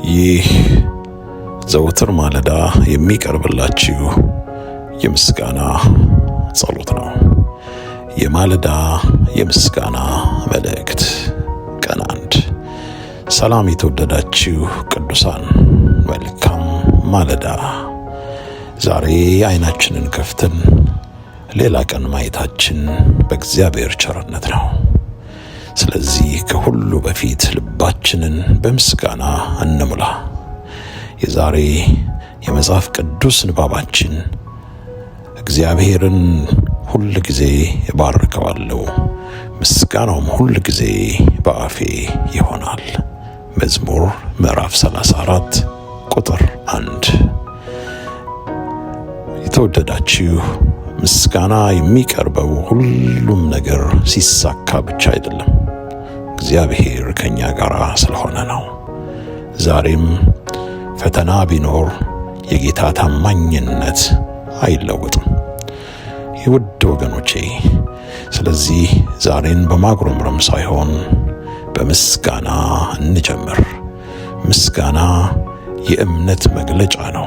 ይህ ዘወትር ማለዳ የሚቀርብላችሁ የምስጋና ጸሎት ነው። የማለዳ የምስጋና መልእክት ቀን 1። ሰላም የተወደዳችሁ ቅዱሳን፣ መልካም ማለዳ። ዛሬ አይናችንን ከፍተን ሌላ ቀን ማየታችን በእግዚአብሔር ቸርነት ነው። ስለዚህ ከሁሉ በፊት ልባችንን በምስጋና እንሙላ። የዛሬ የመጽሐፍ ቅዱስ ንባባችን እግዚአብሔርን ሁል ጊዜ እባርከዋለሁ፣ ምስጋናውም ሁል ጊዜ በአፌ ይሆናል። መዝሙር ምዕራፍ 34 ቁጥር 1። የተወደዳችሁ ምስጋና የሚቀርበው ሁሉም ነገር ሲሳካ ብቻ አይደለም፣ እግዚአብሔር ከኛ ጋር ስለሆነ ነው። ዛሬም ፈተና ቢኖር የጌታ ታማኝነት አይለወጥም። የውድ ወገኖቼ፣ ስለዚህ ዛሬን በማጉረምረም ሳይሆን በምስጋና እንጀምር። ምስጋና የእምነት መግለጫ ነው።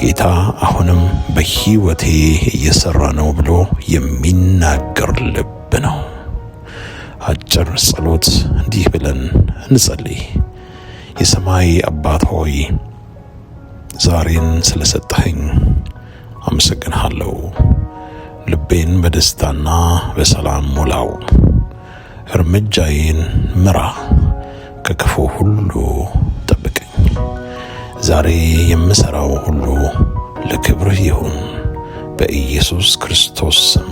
ጌታ አሁንም በሕይወቴ እየሰራ ነው ብሎ የሚናገር ልብ ነው። አጭር ጸሎት እንዲህ ብለን እንጸልይ። የሰማይ አባት ሆይ፣ ዛሬን ስለሰጠኸኝ አመሰግንሃለሁ። ልቤን በደስታና በሰላም ሞላው። እርምጃዬን ምራ፣ ከክፉ ሁሉ ጠብቀኝ። ዛሬ የምሰራው ሁሉ ለክብርህ ይሁን፣ በኢየሱስ ክርስቶስ ስም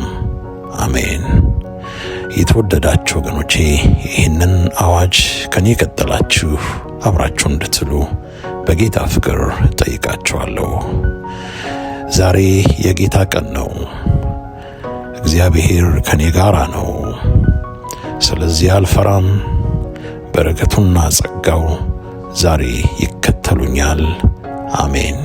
አሜን። የተወደዳችሁ ወገኖቼ፣ ይህንን አዋጅ ከኔ ቀጠላችሁ አብራችሁ እንድትሉ በጌታ ፍቅር ጠይቃችኋለሁ። ዛሬ የጌታ ቀን ነው። እግዚአብሔር ከኔ ጋር ነው። ስለዚህ አልፈራም። በረከቱና ጸጋው ዛሬ ይከተሉኛል። አሜን።